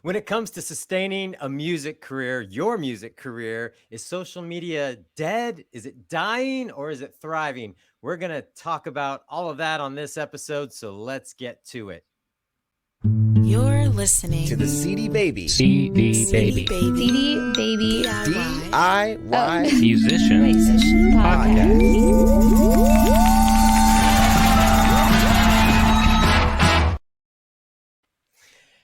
When it comes to sustaining a music career, your music career, is social media dead? Is it dying or is it thriving? We're going to talk about all of that on this episode, so let's get to it. You're listening to the CD Baby CD Baby DIY Musician Podcast.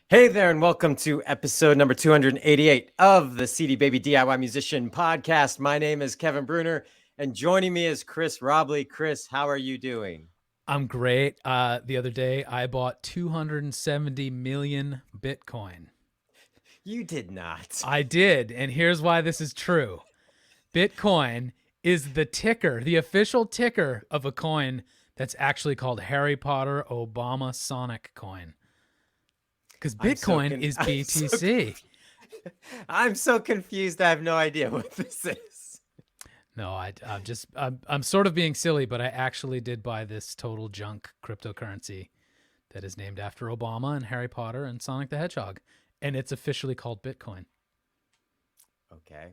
Hey there, and welcome to episode number 288 of the CD Baby DIY Musician Podcast. My name is Kevin Bruner, and joining me is Chris Robley. Chris, how are you doing? I'm great. The other day, I bought 270 million Bitcoin. You did not. I did, and here's why this is true. Bitcoin is the ticker, the official ticker of a coin that's actually called Harry Potter Obama Sonic coin. Because Bitcoin is BTC. I'm so confused. I have no idea what this is. No, I'm sort of being silly, but I actually did buy this total junk cryptocurrency that is named after Obama and Harry Potter and Sonic the Hedgehog, and it's officially called Bitcoin. Okay.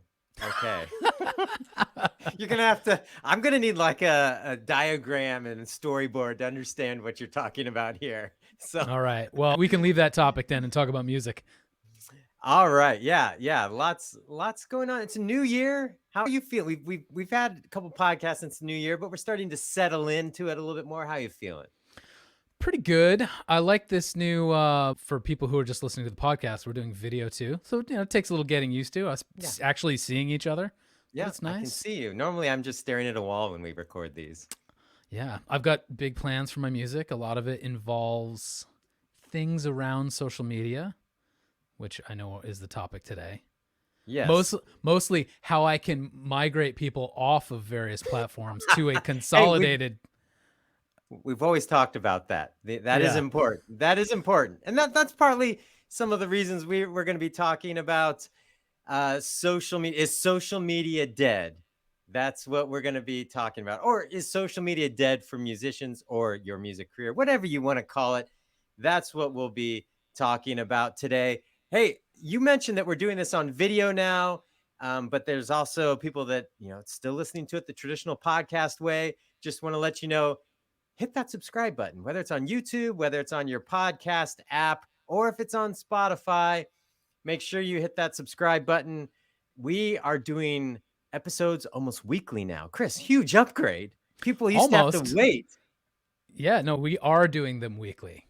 You're gonna have to. I'm gonna need like a diagram and a storyboard to understand what you're talking about here. So, all right. Well, we can leave that topic then and talk about music. All right. Yeah. Lots going on. It's a new year. How are you feeling? We've had a couple podcasts since the new year, but we're starting to settle into it a little bit more. How are you feeling? Pretty good. I like this new, for people who are just listening to the podcast, we're doing video too. So, it takes a little getting used to us actually seeing each other. Yeah, it's nice. I can see you. Normally, I'm just staring at a wall when we record these. Yeah, I've got big plans for my music. A lot of it involves things around social media, which I know is the topic today. Yes. Mostly how I can migrate people off of various platforms to a consolidated... We've always talked about that. That is important. That is important. And that's partly some of the reasons we're going to be talking about social media. Is social media dead? That's what we're going to be talking about. Or is social media dead for musicians or your music career? Whatever you want to call it. That's what we'll be talking about today. Hey, you mentioned that we're doing this on video now, but there's also people that, still listening to it the traditional podcast way. Just want to let you know, hit that subscribe button, whether it's on YouTube, whether it's on your podcast app, or if it's on Spotify. Make sure you hit that subscribe button. We are doing episodes almost weekly now. Chris, huge upgrade. People used to have to wait. Yeah, no, we are doing them weekly.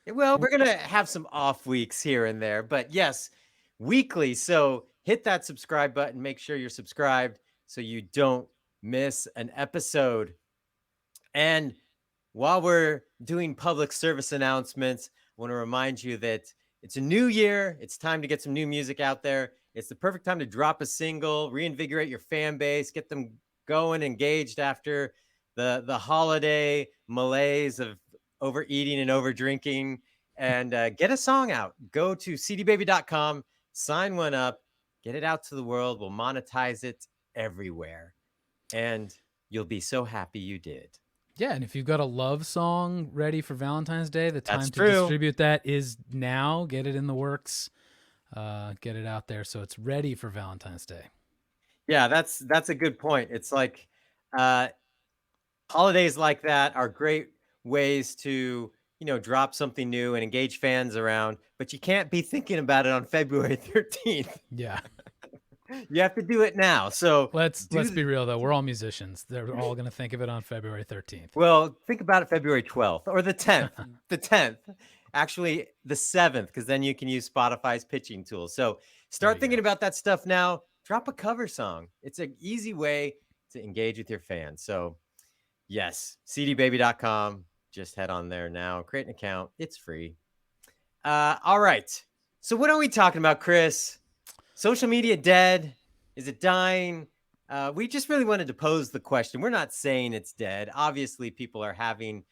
Well, we're going to have some off weeks here and there, but yes, weekly. So hit that subscribe button. Make sure you're subscribed so you don't miss an episode. And while we're doing public service announcements, I want to remind you that it's a new year. It's time to get some new music out there. It's the perfect time to drop a single, reinvigorate your fan base, get them going, engaged after the holiday malaise of overeating and overdrinking, and get a song out. Go to cdbaby.com, sign one up, get it out to the world. We'll monetize it everywhere, and you'll be so happy you did. Yeah, and if you've got a love song ready for Valentine's Day, the time to distribute that is now. Get it in the works. Get it out there so it's ready for Valentine's Day. Yeah, that's a good point. It's like holidays like that are great ways to, drop something new and engage fans around, but you can't be thinking about it on February 13th. Yeah. You have to do it now. So let's be real though. We're all musicians. They're all going to think of it on February 13th. Well, think about it February 12th or the 10th. The 10th. Actually, the 7th, because then you can use Spotify's pitching tool. So start thinking about that stuff now. Drop a cover song. It's an easy way to engage with your fans. So yes, cdbaby.com. Just head on there now. Create an account. It's free. All right. So what are we talking about, Chris? Social media dead? Is it dying? We just really wanted to pose the question. We're not saying it's dead. Obviously, people are having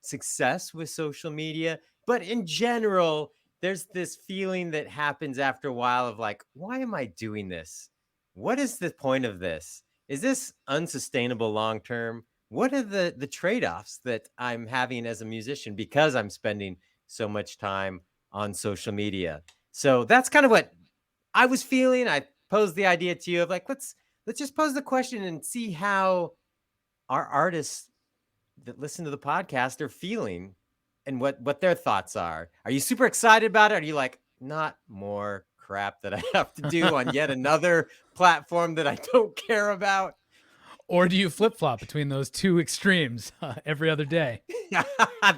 success with social media. But in general, there's this feeling that happens after a while of like, why am I doing this? What is the point of this? Is this unsustainable long term? What are the trade-offs that I'm having as a musician because I'm spending so much time on social media? So that's kind of what I was feeling. I posed the idea to you of like, let's just pose the question and see how our artists that listen to the podcast are feeling and what their thoughts are. Are you super excited about it? Are you like, not more crap that I have to do on yet another platform that I don't care about? Or do you flip flop between those two extremes every other day?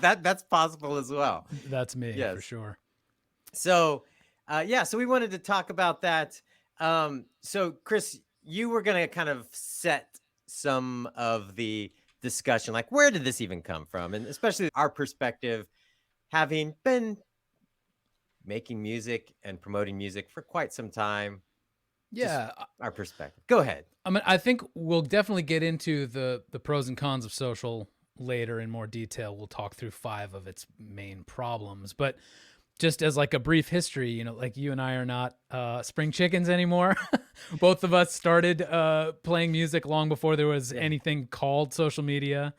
That's possible as well. That's me for Yes. sure. So, so we wanted to talk about that. So, Chris, you were going to kind of set some of the discussion, like where did this even come from, and especially our perspective, having been making music and promoting music for quite some time. Just Yeah. our perspective. Go ahead. I mean, I think we'll definitely get into the pros and cons of social later in more detail. We'll talk through 5 of its main problems, but just as like a brief history, you know, like you and I are not spring chickens anymore. Both of us started playing music long before there was anything called social media.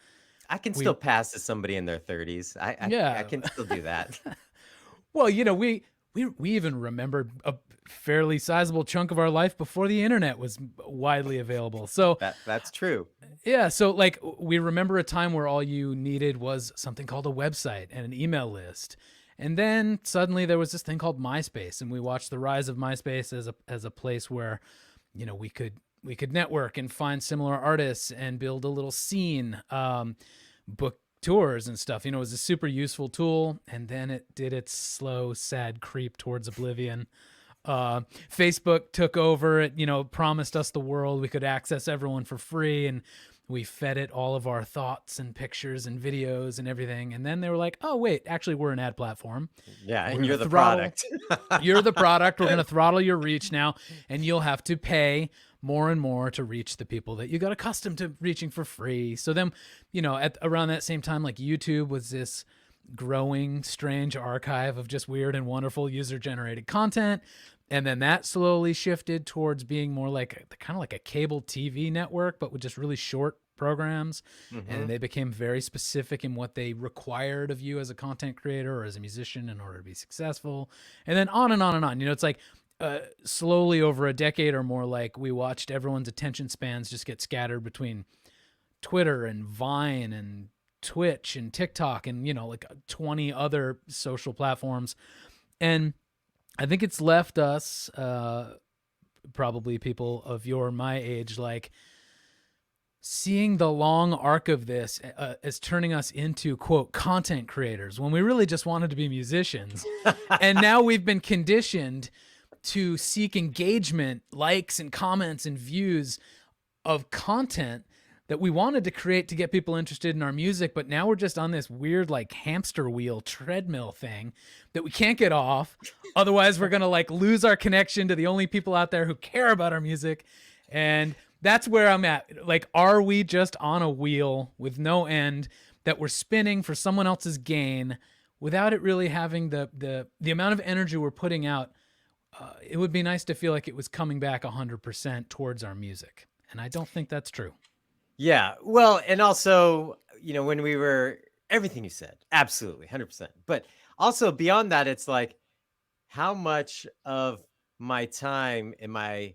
I can still pass as somebody in their 30s. I can still do that. Well, you know, we even remembered a fairly sizable chunk of our life before the internet was widely available. So that's true. yeah, so like we remember a time where all you needed was something called a website and an email list. And then suddenly there was this thing called MySpace, and we watched the rise of MySpace as a place where, you know, we could network and find similar artists and build a little scene, book tours and stuff. You know, it was a super useful tool, and then it did its slow, sad creep towards oblivion. Facebook took over. It, you know, promised us the world. We could access everyone for free, and we fed it all of our thoughts and pictures and videos and everything. And then they were like, "Oh wait, actually, we're an ad platform. Yeah, We're and you're gonna the throttle- product. You're the product. We're going to throttle your reach now, and you'll have to pay more and more to reach the people that you got accustomed to reaching for free." So then, you know, at around that same time, like YouTube was this growing, strange archive of just weird and wonderful user-generated content. And then that slowly shifted towards being more like kind of like a cable TV network, but with just really short programs. And they became very specific in what they required of you as a content creator or as a musician in order to be successful. And then on and on and on. You know, it's like slowly over a decade or more, like we watched everyone's attention spans just get scattered between Twitter and Vine and Twitch and TikTok and, you know, like 20 other social platforms. And I think it's left us, probably people of your and my age, like seeing the long arc of this as turning us into, quote, content creators when we really just wanted to be musicians. And now we've been conditioned to seek engagement, likes and comments and views of content that we wanted to create to get people interested in our music, but now we're just on this weird like hamster wheel treadmill thing that we can't get off. Otherwise, we're going to like lose our connection to the only people out there who care about our music. And that's where I'm at. Like, are we just on a wheel with no end that we're spinning for someone else's gain without it really having the amount of energy we're putting out? It would be nice to feel like it was coming back 100% towards our music. And I don't think that's true. Yeah. Well, and also, you know, when we were everything you said, absolutely 100%. But also beyond that, it's like, how much of my time am I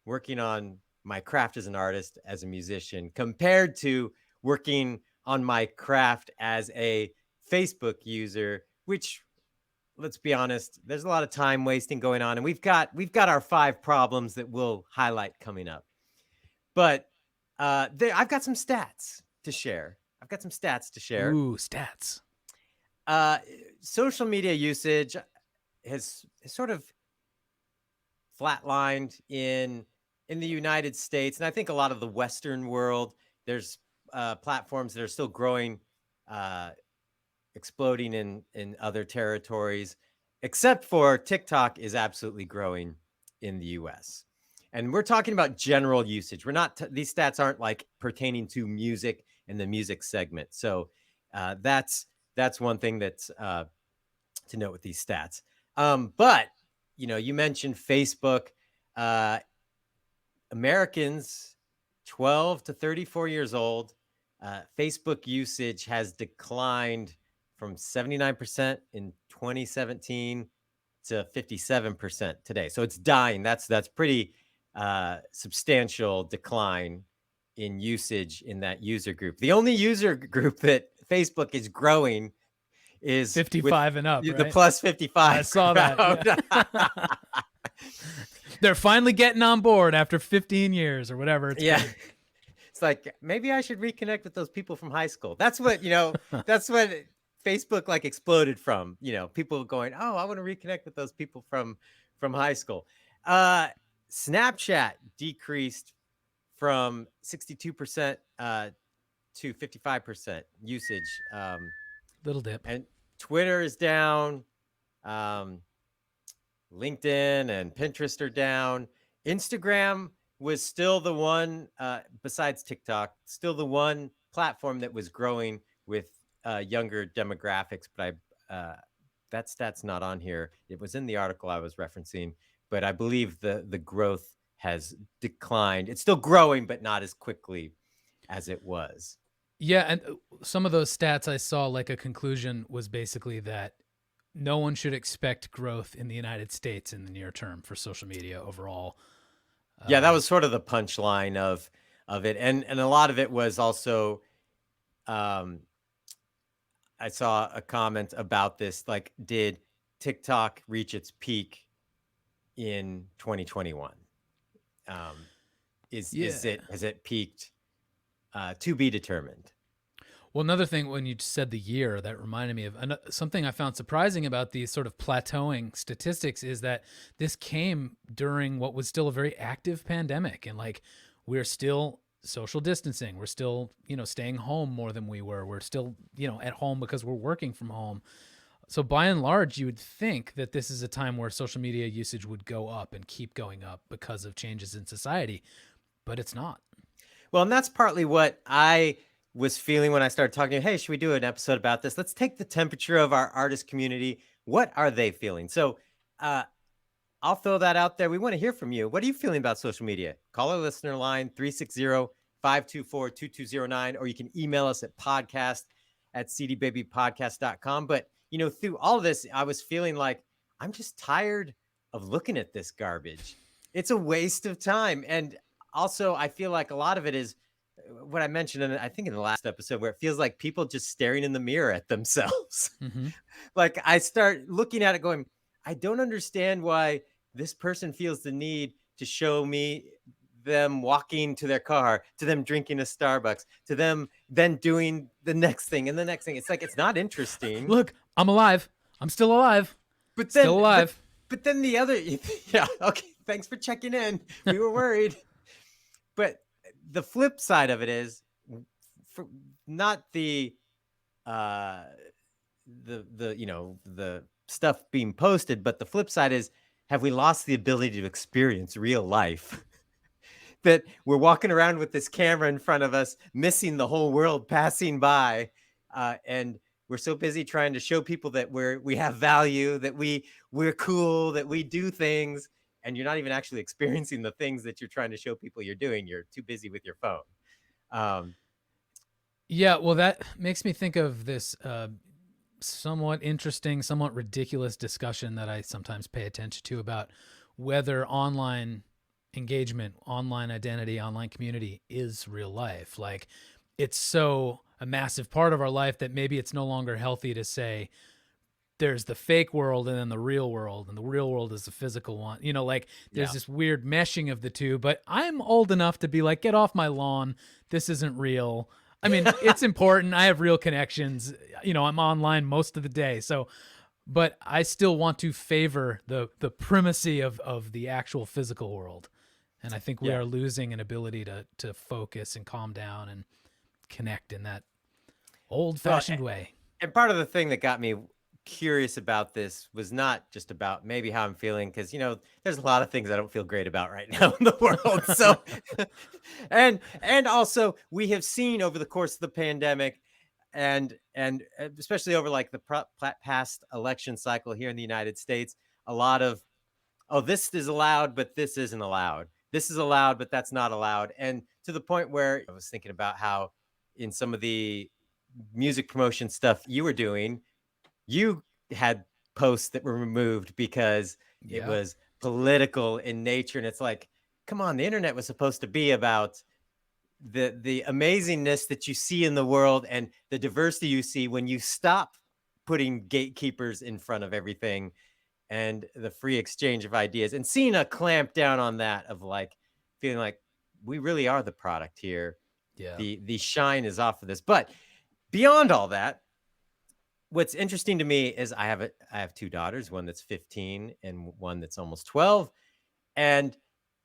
working on my craft as an artist, as a musician, compared to working on my craft as a Facebook user, which, let's be honest, there's a lot of time wasting going on. And we've got our 5 problems that we'll highlight coming up. But I've got some stats to share. Ooh, stats. Social media usage has sort of flatlined in the United States, and I think a lot of the Western world. There's platforms that are still growing, exploding in other territories, except for TikTok is absolutely growing in the US. And we're talking about general usage. We're not, these stats aren't like pertaining to music and the music segment. So that's one thing that's to note with these stats. But, you know, you mentioned Facebook. Americans 12 to 34 years old, Facebook usage has declined from 79% in 2017 to 57% today. So it's dying. That's pretty substantial decline in usage in that user group. The only user group that Facebook is growing is with 55 and up, the right? plus 55 I saw crowd. that. Yeah. They're finally getting on board after 15 years or whatever. It's Yeah. been. It's like, maybe I should reconnect with those people from high school. That's what, that's what Facebook like exploded from, people going, oh, I want to reconnect with those people from high school. Snapchat decreased from 62% to 55% usage. Little dip. And Twitter is down. Um, LinkedIn and Pinterest are down. Instagram was still the one, besides TikTok, still the one platform that was growing with younger demographics. But that stat's not on here. It was in the article I was referencing, but I believe the growth has declined. It's still growing, but not as quickly as it was. Yeah, and some of those stats I saw, like a conclusion was basically that no one should expect growth in the United States in the near term for social media overall. Yeah, that was sort of the punchline of it, and a lot of it was also, I saw a comment about this, like, did TikTok reach its peak in 2021? Has it peaked? To be determined. Well, another thing, when you said the year, that reminded me of something I found surprising about these sort of plateauing statistics is that this came during what was still a very active pandemic. And like, we're still social distancing. We're still, staying home more than we were. We're still, at home because we're working from home. So by and large, you would think that this is a time where social media usage would go up and keep going up because of changes in society, but it's not. Well, and that's partly what I was feeling when I started talking. Hey, should we do an episode about this? Let's take the temperature of our artist community. What are they feeling? So I'll throw that out there. We want to hear from you. What are you feeling about social media? Call our listener line 360-524-2209, or you can email us at podcast@cdbabypodcast.com. But, through all of this, I was feeling like I'm just tired of looking at this garbage. It's a waste of time. And also, I feel like a lot of it is what I mentioned, I think in the last episode, where it feels like people just staring in the mirror at themselves. Mm-hmm. Like, I start looking at it going, I don't understand why this person feels the need to show me them walking to their car, to them drinking a Starbucks, to them then doing the next thing and the next thing. It's like, it's not interesting. Look, I'm alive. I'm still alive. But then, still alive. But then the other, yeah, okay, thanks for checking in. We were worried. But the flip side of it is, for not the stuff being posted, but the flip side is, have we lost the ability to experience real life? That we're walking around with this camera in front of us, missing the whole world passing by, and we're so busy trying to show people that we have value, that we're cool, that we do things, and you're not even actually experiencing the things that you're trying to show people you're doing. You're too busy with your phone. Yeah, well, that makes me think of this somewhat interesting, somewhat ridiculous discussion that I sometimes pay attention to about whether online engagement, online identity, online community is real life. Like, it's so a massive part of our life that maybe it's no longer healthy to say there's the fake world and then the real world, and the real world is the physical one. Like, there's this weird meshing of the two. But I'm old enough to be like, get off my lawn. This isn't real. I mean, it's important. I have real connections. I'm online most of the day. So, but I still want to favor the primacy of the actual physical world. And I think we are losing an ability to focus and calm down and connect in that old-fashioned way. And part of the thing that got me curious about this was not just about maybe how I'm feeling, because there's a lot of things I don't feel great about right now in the world. So and also, we have seen over the course of the pandemic and especially over like the past election cycle here in the United States, a lot of, oh, this is allowed, but this isn't allowed. This is allowed, but that's not allowed. And to the point where I was thinking about how in some of the music promotion stuff you were doing, you had posts that were removed because it Yeah. was political in nature. And it's like, come on, the internet was supposed to be about the amazingness that you see in the world and the diversity you see when you stop putting gatekeepers in front of everything and the free exchange of ideas, and seeing a clamp down on that of like feeling like we really are the product here. Yeah. The shine is off of this. But beyond all that, what's interesting to me is I have two daughters, one that's 15 and one that's almost 12, and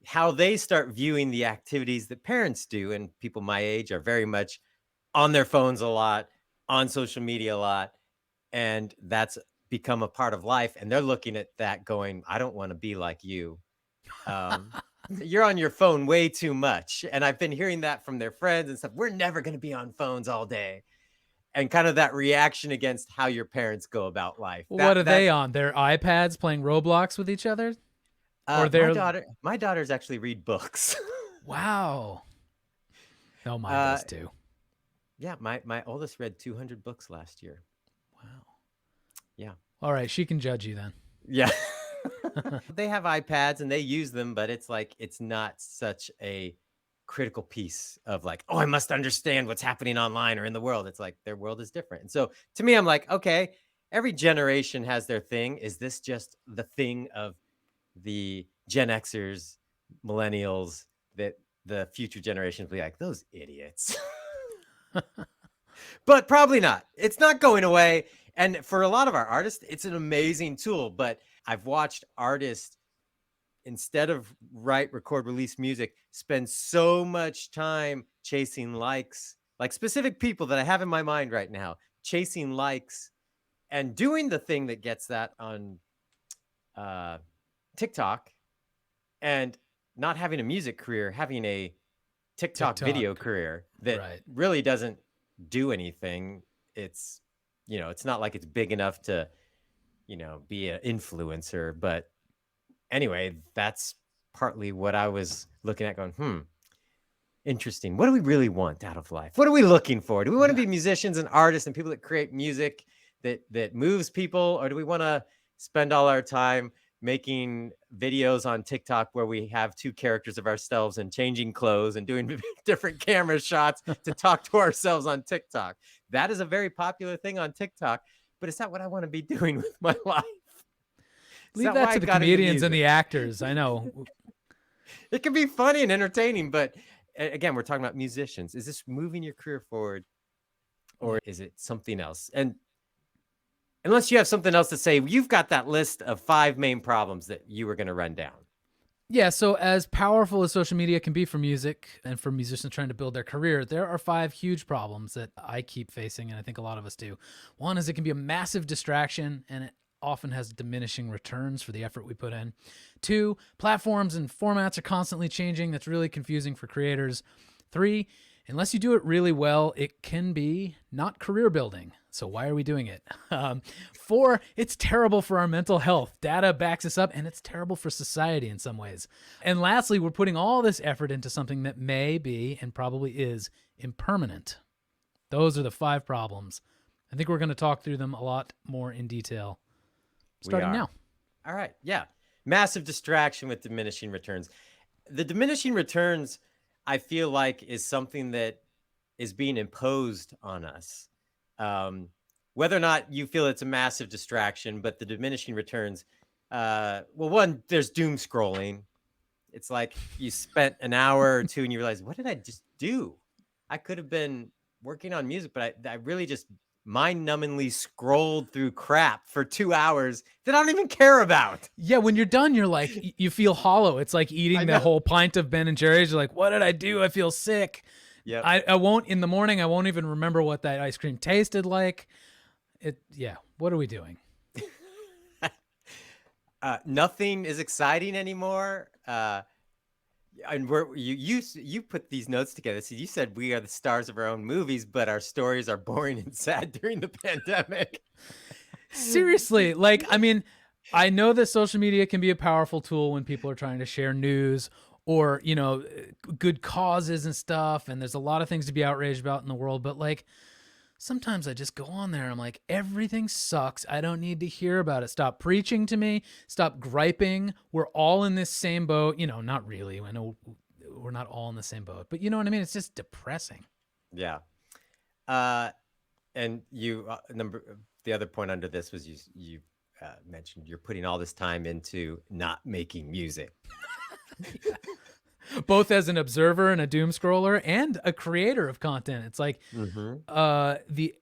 how they start viewing the activities that parents do. And people my age are very much on their phones a lot, on social media a lot, and that's become a part of life. And they're looking at that going, I don't want to be like you. Um, you're on your phone way too much. And I've been hearing that from their friends and stuff. We're never going to be on phones all day. And kind of that reaction against how your parents go about life. Well, what are they on? Their iPads playing Roblox with each other? Or my daughters actually read books. Wow. No, mine does too. Yeah, my oldest read 200 books last year. Wow. Yeah. All right, she can judge you then. Yeah. They have iPads and they use them, but it's like it's not such a critical piece of like, oh, I must understand what's happening online or in the world. It's like their world is different. And so to me, I'm like, okay, every generation has their thing. Is this just the thing of the Gen Xers, millennials, that the future generations will be like, those idiots? But probably not. It's not going away. And for a lot of our artists, it's an amazing tool. But I've watched artists, instead of record, release music, spend so much time chasing likes, like specific people that I have in my mind right now, chasing likes and doing the thing that gets that on TikTok, and not having a music career, having a TikTok video career that really doesn't do anything. It's, it's not like it's big enough to, be an influencer. But anyway, that's partly what I was looking at going, interesting. What do we really want out of life? What are we looking for? Do we want to be musicians and artists and people that create music that moves people? Or do we want to spend all our time making videos on TikTok where we have two characters of ourselves and changing clothes and doing different camera shots to talk to ourselves on TikTok? That is a very popular thing on TikTok, but it's not what I want to be doing with my life. Leave that to the comedians and the actors. I know. It can be funny and entertaining, but again, we're talking about musicians. Is this moving your career forward, or is it something else? And unless you have something else to say, you've got that list of 5 main problems that you were going to run down. Yeah, so as powerful as social media can be for music and for musicians trying to build their career, there are 5 huge problems that I keep facing, and I think a lot of us do. One is it can be a massive distraction, and it often has diminishing returns for the effort we put in. 2, platforms and formats are constantly changing. That's really confusing for creators. 3, unless you do it really well, it can be not career building. So why are we doing it? 4, it's terrible for our mental health. Data backs us up, and it's terrible for society in some ways. And lastly, we're putting all this effort into something that may be, and probably is, impermanent. Those are the 5 problems. I think we're going to talk through them a lot more in detail starting now. All right. Yeah. Massive distraction with diminishing returns. The diminishing returns, I feel like, is something that is being imposed on us. Whether or not you feel it's a massive distraction, but the diminishing returns, well, one, there's doom scrolling. It's like you spent an hour or 2 and you realize, what did I just do? I could have been working on music, but I really just mind-numbingly scrolled through crap for 2 hours that I don't even care about. Yeah, when you're done, you're like, you feel hollow. It's like eating the whole pint of Ben and Jerry's. You're like, what did I do? I feel sick. Yeah. I won't, in the morning, I won't even remember what that ice cream tasted like. What are we doing? Nothing is exciting anymore. And you put these notes together. So you said we are the stars of our own movies, but our stories are boring and sad during the pandemic. Seriously, I know that social media can be a powerful tool when people are trying to share news or, good causes and stuff. And there's a lot of things to be outraged about in the world, but sometimes I just go on there and I'm like, everything sucks. I don't need to hear about it. Stop preaching to me. Stop griping. We're all in this same boat. Not really. I know we're not all in the same boat, but you know what I mean? It's just depressing. Yeah. And the other point under this was you mentioned you're putting all this time into not making music. Both as an observer and a doom scroller and a creator of content. It's like the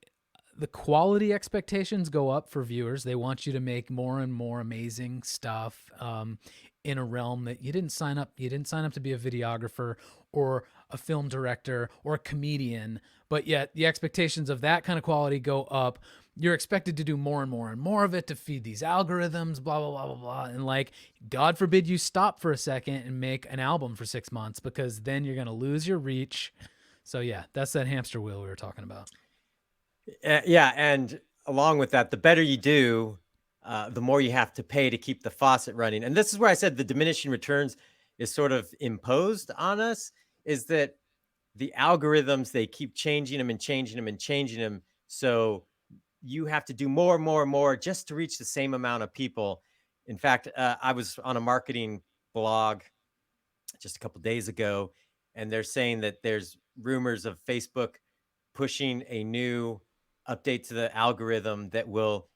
quality expectations go up for viewers. They want you to make more and more amazing stuff in a realm that you didn't sign up. You didn't sign up to be a videographer or a film director or a comedian, but yet the expectations of that kind of quality go up. You're expected to do more and more and more of it to feed these algorithms, blah, blah, blah, blah, blah. And like, God forbid you stop for a second and make an album for 6 months, because then you're going to lose your reach. So yeah, that's that hamster wheel we were talking about. Yeah. And along with that, the better you do, the more you have to pay to keep the faucet running. And this is where I said the diminishing returns is sort of imposed on us, is that the algorithms, they keep changing them and changing them and changing them. So you have to do more and more and more just to reach the same amount of people. In fact, I was on a marketing blog just a couple of days ago, and they're saying that there's rumors of Facebook pushing a new update to the algorithm that will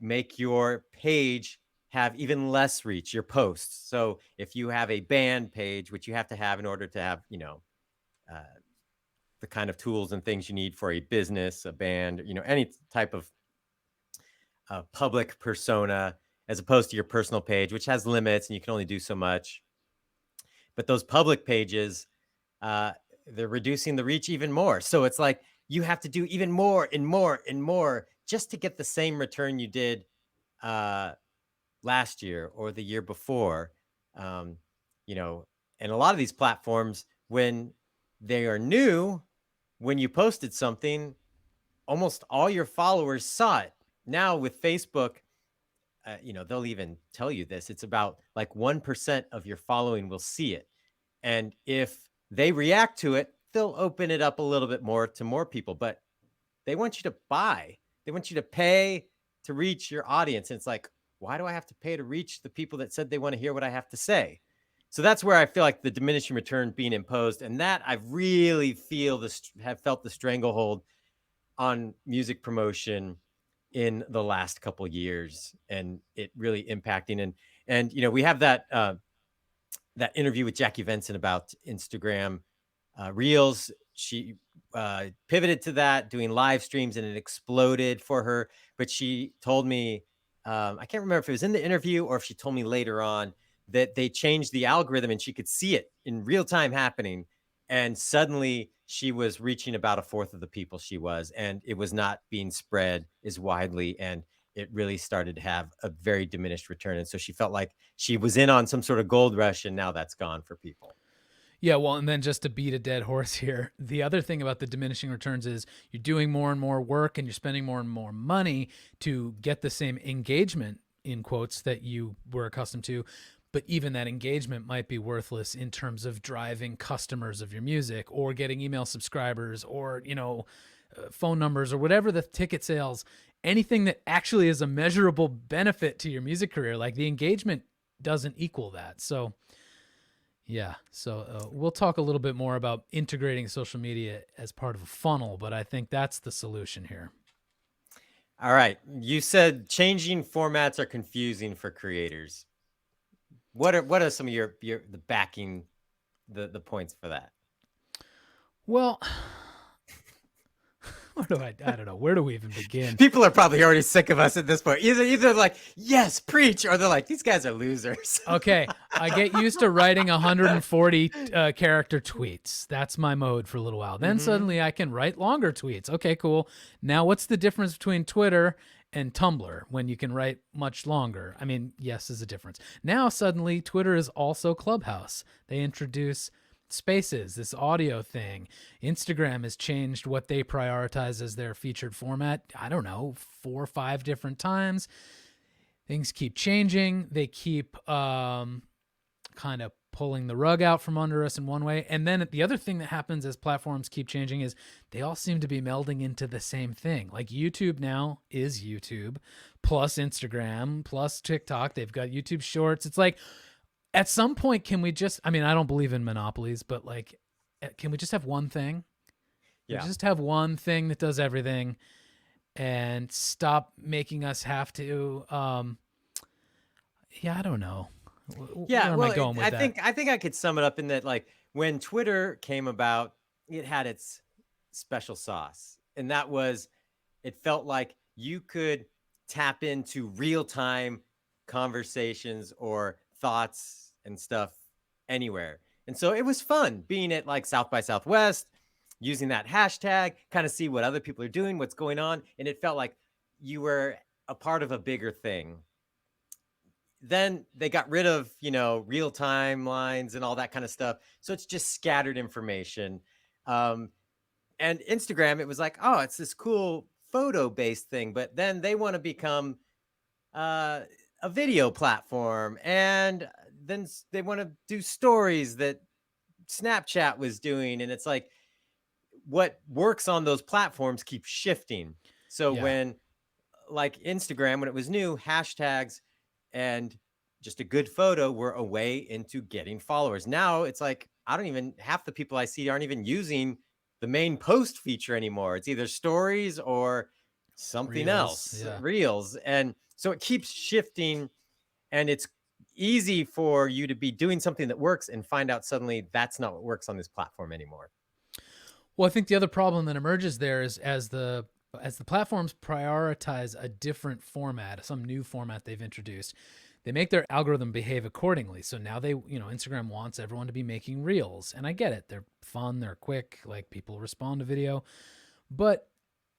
make your page have even less reach, your posts. So if you have a band page, which you have to have in order to have, the kind of tools and things you need for a business, a band, any type of public persona, as opposed to your personal page, which has limits and you can only do so much. But those public pages, they're reducing the reach even more. So it's like you have to do even more and more and more just to get the same return you did last year or the year before. And a lot of these platforms, when they are new, when you posted something, almost all your followers saw it. Now with Facebook, they'll even tell you this. It's about like 1% of your following will see it. And if they react to it, they'll open it up a little bit more to more people. But they want you to buy. They want you to pay to reach your audience. And it's like, why do I have to pay to reach the people that said they want to hear what I have to say? So that's where I feel like the diminishing return being imposed, and that I really have felt the stranglehold on music promotion in the last couple years, and it really impacting. And we have that interview with Jackie Venson about Instagram Reels. She pivoted to that, doing live streams, and it exploded for her. But she told me, I can't remember if it was in the interview or if she told me later on, that they changed the algorithm and she could see it in real time happening. And suddenly she was reaching about a fourth of the people she was, and it was not being spread as widely. And it really started to have a very diminished return. And so she felt like she was in on some sort of gold rush, and now that's gone for people. Yeah, well, and then just to beat a dead horse here, the other thing about the diminishing returns is you're doing more and more work and you're spending more and more money to get the same engagement, in quotes, that you were accustomed to. But even that engagement might be worthless in terms of driving customers of your music or getting email subscribers or, phone numbers or whatever, the ticket sales, anything that actually is a measurable benefit to your music career. Like, the engagement doesn't equal that. So yeah. So we'll talk a little bit more about integrating social media as part of a funnel, but I think that's the solution here. All right. You said changing formats are confusing for creators. What are some of the backing, the points for that? Well, I don't know. Where do we even begin? People are probably already sick of us at this point. Either like, yes, preach, or they're like, these guys are losers. Okay. I get used to writing 140 character tweets. That's my mode for a little while. Then suddenly I can write longer tweets. Okay, cool. Now what's the difference between Twitter and Tumblr when you can write much longer? I mean, yes, there's a difference. Now suddenly Twitter is also Clubhouse. They introduce Spaces, this audio thing. Instagram has changed what they prioritize as their featured format. I don't know, 4 or 5 different times. Things keep changing. They keep kind of pulling the rug out from under us in one way. And then the other thing that happens as platforms keep changing is they all seem to be melding into the same thing. Like YouTube now is YouTube plus Instagram plus TikTok. They've got YouTube Shorts. It's like, at some point, can we just, I mean, I don't believe in monopolies, but like, can we just have one thing? Yeah. Just have one thing that does everything and stop making us have to, I don't know. Yeah, Where am I going with I that? think I could sum it up in that, like, when Twitter came about, it had its special sauce, and that was it felt like you could tap into real time conversations or thoughts and stuff anywhere. And so it was fun being at like South by Southwest, using that hashtag, kind of see what other people are doing, what's going on, and it felt like you were a part of a bigger thing. Then they got rid of, real timelines and all that kind of stuff. So it's just scattered information. Um, and Instagram, it was like, oh, it's this cool photo based thing. But then they want to become uh, a video platform. And then they want to do stories that Snapchat was doing. And it's like, what works on those platforms keeps shifting. So Yeah. when, like Instagram, when it was new, hashtags and just a good photo were a way into getting followers. Now it's like, I don't even, half the people I see aren't even using the main post feature anymore. It's either stories or something Reels, else, yeah. reels. And so it keeps shifting, and it's easy for you to be doing something that works and find out suddenly that's not what works on this platform anymore. Well, I think the other problem that emerges there is as the platforms prioritize a different format, some new format they've introduced, they make their algorithm behave accordingly. So now Instagram wants everyone to be making reels. And I get it. They're fun, they're quick, like people respond to video. But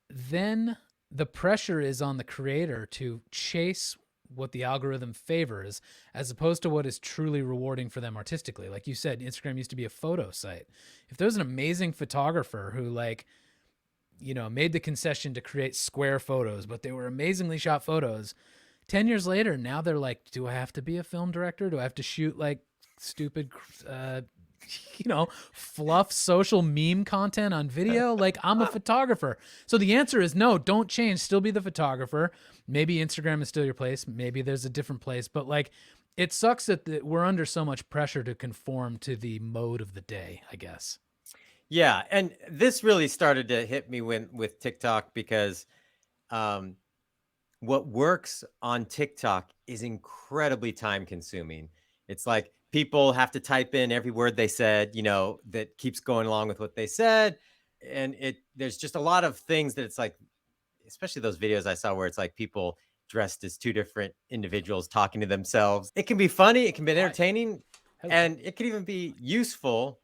then the pressure is on the creator to chase what the algorithm favors as opposed to what is truly rewarding for them artistically. Like you said, Instagram used to be a photo site. If there's an amazing photographer who made the concession to create square photos, but they were amazingly shot photos, 10 years later, now they're like, do I have to be a film director? Do I have to shoot like stupid, fluff social meme content on video? Like, I'm a photographer. So the answer is no, don't change. Still be the photographer. Maybe Instagram is still your place. Maybe there's a different place. But like, it sucks that we're under so much pressure to conform to the mode of the day, I guess. Yeah. And this really started to hit me with TikTok because what works on TikTok is incredibly time consuming. It's like people have to type in every word they said, that keeps going along with what they said. And there's just a lot of things that it's like, especially those videos I saw where it's like people dressed as two different individuals talking to themselves. It can be funny, it can be entertaining, and it can even be useful,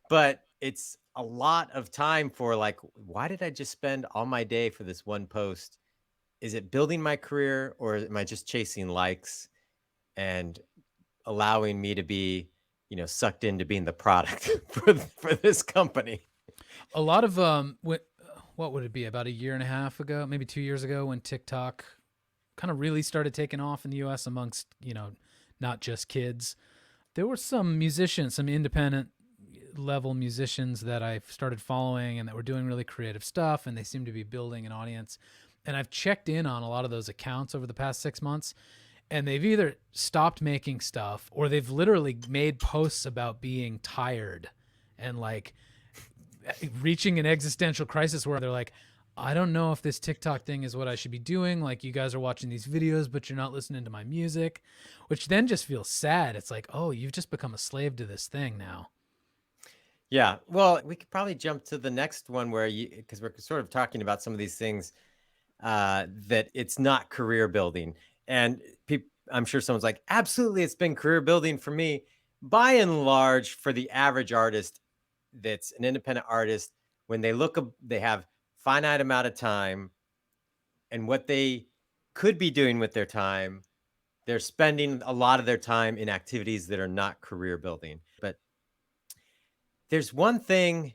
but it's a lot of time for like, why did I just spend all my day for this one post? Is it building my career, or am I just chasing likes and allowing me to be, sucked into being the product for this company? A lot of what would it be, about a year and a half ago, maybe 2 years ago, when TikTok kind of really started taking off in the US amongst, not just kids. There were some musicians, some independent level musicians that I started following and that were doing really creative stuff, and they seemed to be building an audience. And I've checked in on a lot of those accounts over the past 6 months, and they've either stopped making stuff or they've literally made posts about being tired and like reaching an existential crisis where they're like, I don't know if this TikTok thing is what I should be doing. Like, you guys are watching these videos, but you're not listening to my music, which then just feels sad. It's like, oh, you've just become a slave to this thing now. Yeah. Well, we could probably jump to the next one because we're sort of talking about some of these things that it's not career building. And I'm sure someone's like, absolutely, it's been career building for me. By and large, for the average artist that's an independent artist, when they have finite amount of time, and what they could be doing with their time, they're spending a lot of their time in activities that are not career building. But there's one thing,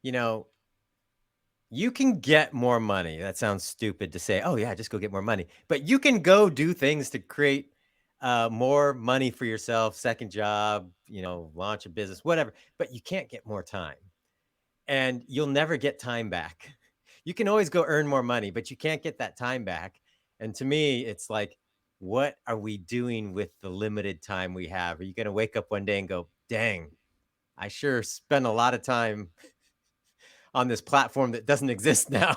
you can get more money. That sounds stupid to say, oh yeah, just go get more money. But you can go do things to create more money for yourself, second job, launch a business, whatever, but you can't get more time and you'll never get time back. You can always go earn more money, but you can't get that time back. And to me, it's like, what are we doing with the limited time we have? Are you going to wake up one day and go, dang, I sure spent a lot of time on this platform that doesn't exist now?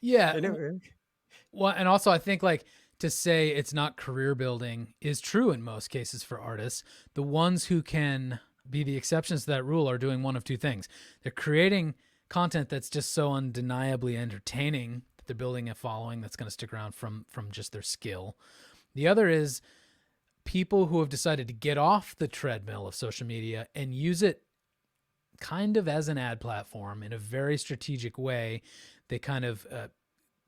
Yeah. And it- Well, and also I think like to say it's not career building is true in most cases for artists. The ones who can be the exceptions to that rule are doing one of two things. They're creating content that's just so undeniably entertaining that they're building a following that's going to stick around from just their skill. The other is people who have decided to get off the treadmill of social media and use it kind of as an ad platform in a very strategic way. They kind of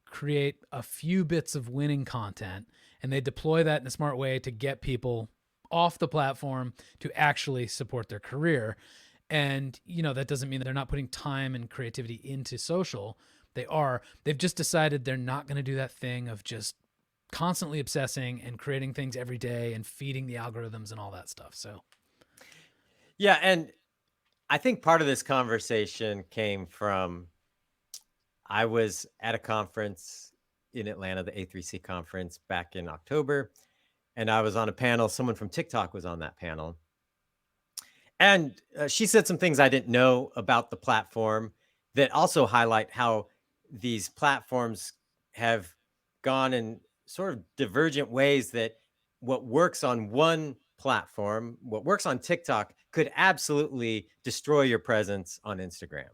create a few bits of winning content and they deploy that in a smart way to get people off the platform to actually support their career. And, that doesn't mean that they're not putting time and creativity into social. They are. They've just decided they're not going to do that thing of just constantly obsessing and creating things every day and feeding the algorithms and all that stuff. So, yeah. And I think part of this conversation came from I was at a conference in Atlanta, the A3C conference back in October, and I was on a panel. Someone from TikTok was on that panel. And she said some things I didn't know about the platform that also highlight how these platforms have gone in sort of divergent ways that what works on one platform, what works on TikTok, could absolutely destroy your presence on Instagram.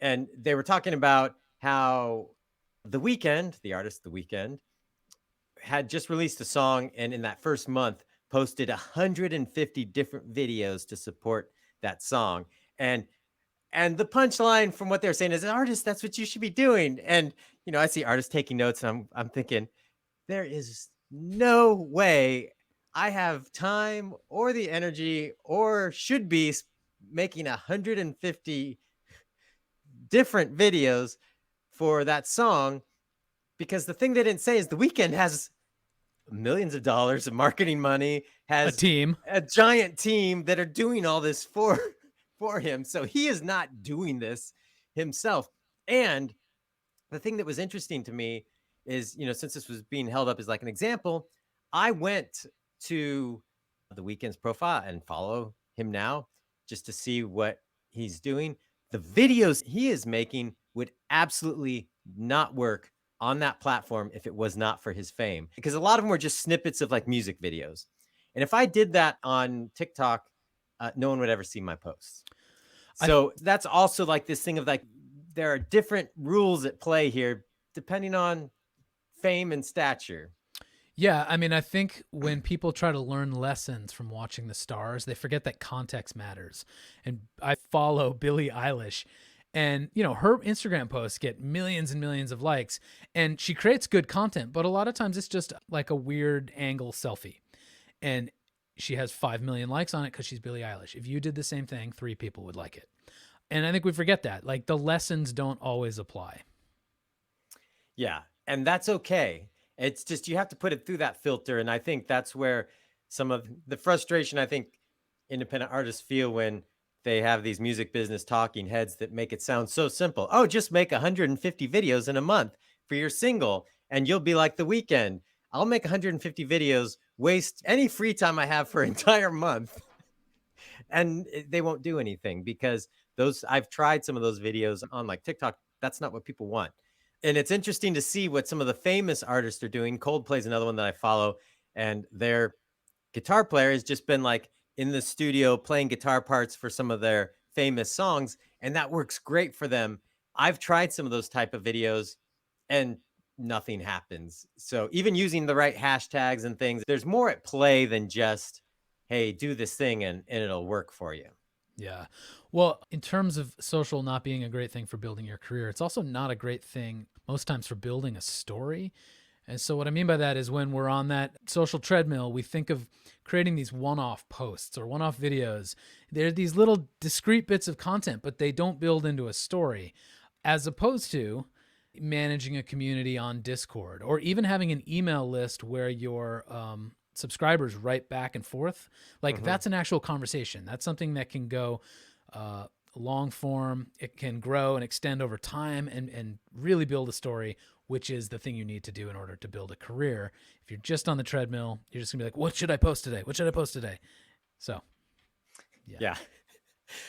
And they were talking about how The Weeknd, the artist The Weeknd, had just released a song and in that first month posted 150 different videos to support that song. And the punchline from what they're saying is, artist, that's what you should be doing. And I see artists taking notes and I'm thinking, there is no way I have time or the energy or should be making 150 different videos for that song, because the thing they didn't say is The Weeknd has millions of dollars of marketing money, a has team. a giant team that are doing all this for him. So he is not doing this himself. And the thing that was interesting to me is, since this was being held up as like an example, I went to The Weeknd's profile and follow him now just to see what he's doing. The videos he is making would absolutely not work on that platform if it was not for his fame, because a lot of them were just snippets of like music videos. And if I did that on TikTok, no one would ever see my posts. So that's also like this thing of like, there are different rules at play here depending on fame and stature. Yeah, I mean, I think when people try to learn lessons from watching the stars, they forget that context matters. And I follow Billie Eilish, and her Instagram posts get millions and millions of likes, and she creates good content, but a lot of times it's just like a weird angle selfie. And she has 5 million likes on it because she's Billie Eilish. If you did the same thing, 3 people would like it. And I think we forget that. Like, the lessons don't always apply. Yeah, and that's okay. It's just you have to put it through that filter. And I think that's where some of the frustration I think independent artists feel when they have these music business talking heads that make it sound so simple. Oh, just make 150 videos in a month for your single, and you'll be like The Weeknd. I'll make 150 videos, waste any free time I have for an entire month, and they won't do anything because I've tried some of those videos on like TikTok. That's not what people want. And it's interesting to see what some of the famous artists are doing. Coldplay's another one that I follow, and their guitar player has just been like in the studio playing guitar parts for some of their famous songs, and that works great for them. I've tried some of those type of videos and nothing happens. So even using the right hashtags and things, there's more at play than just, hey, do this thing and it'll work for you. Yeah. Well, in terms of social not being a great thing for building your career, it's also not a great thing most times for building a story. And so what I mean by that is when we're on that social treadmill, we think of creating these one-off posts or one-off videos. They're these little discrete bits of content, but they don't build into a story, as opposed to managing a community on Discord or even having an email list where your subscribers write back and forth, like that's an actual conversation. That's something that can go long form. It can grow and extend over time and really build a story, which is the thing you need to do in order to build a career. If you're just on the treadmill, you're just gonna be like, what should I post today? What should I post today? So, Yeah.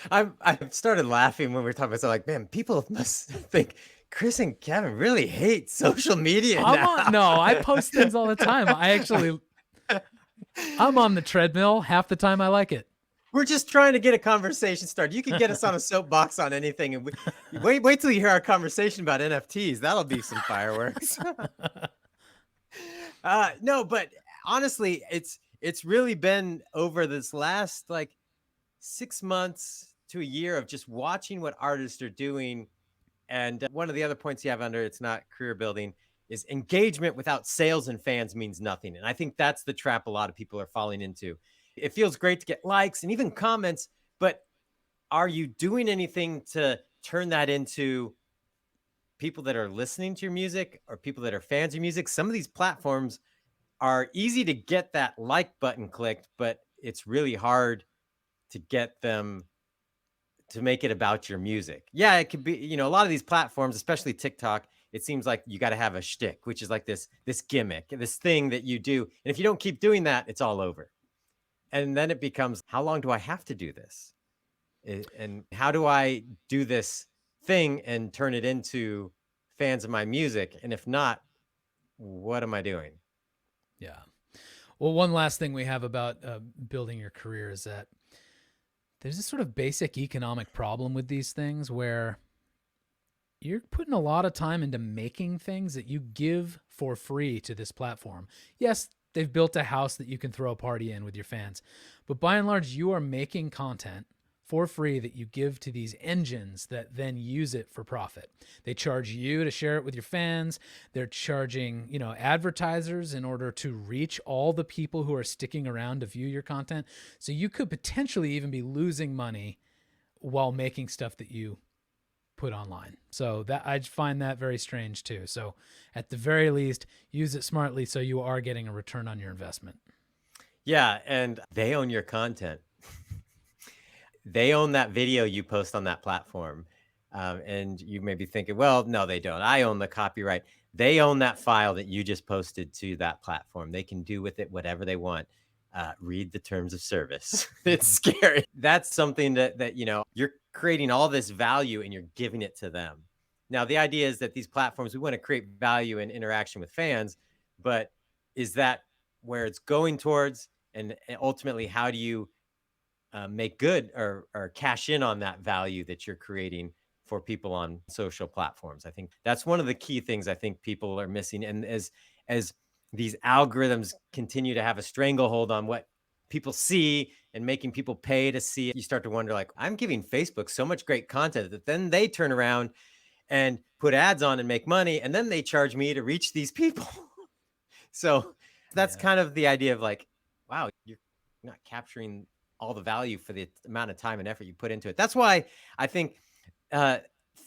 I started laughing when we were talking about, so like, man, people must think Chris and Kevin really hate social media now. no, I post things all the time. I'm on the treadmill half the time. I like it. We're just trying to get a conversation started. You can get us on a soapbox on anything, and wait till you hear our conversation about NFTs. That'll be some fireworks. No, but honestly, it's really been over this last like 6 months to a year of just watching what artists are doing. And one of the other points you have under it's not career building is engagement without sales and fans means nothing. And I think that's the trap a lot of people are falling into. It feels great to get likes and even comments, but are you doing anything to turn that into people that are listening to your music or people that are fans of your music? Some of these platforms are easy to get that like button clicked, but it's really hard to get them to make it about your music. Yeah, it could be, a lot of these platforms, especially TikTok, it seems like you got to have a shtick, which is like this gimmick, this thing that you do. And if you don't keep doing that, it's all over. And then it becomes, how long do I have to do this? And how do I do this thing and turn it into fans of my music? And if not, what am I doing? Yeah. Well, one last thing we have about building your career is that there's this sort of basic economic problem with these things where you're putting a lot of time into making things that you give for free to this platform. Yes, they've built a house that you can throw a party in with your fans, but by and large, you are making content for free that you give to these engines that then use it for profit. They charge you to share it with your fans. They're charging, advertisers in order to reach all the people who are sticking around to view your content. So you could potentially even be losing money while making stuff that you put online. So that I find that very strange too. So at the very least, use it smartly so you are getting a return on your investment. Yeah, and they own your content. They own that video you post on that platform. And you may be thinking, well, no, they don't. I own the copyright. They own that file that you just posted to that platform. They can do with it whatever they want. Read the terms of service. It's scary. That's something that you're creating all this value and you're giving it to them. Now, the idea is that these platforms, we want to create value and interaction with fans, but is that where it's going towards? And ultimately, how do you make good or cash in on that value that you're creating for people on social platforms? I think that's one of the key things I think people are missing. And as these algorithms continue to have a stranglehold on what people see and making people pay to see it, you start to wonder, like, I'm giving Facebook so much great content that then they turn around and put ads on and make money, and then they charge me to reach these people. So that's kind of the idea of like, wow, you're not capturing all the value for the amount of time and effort you put into it. That's why I think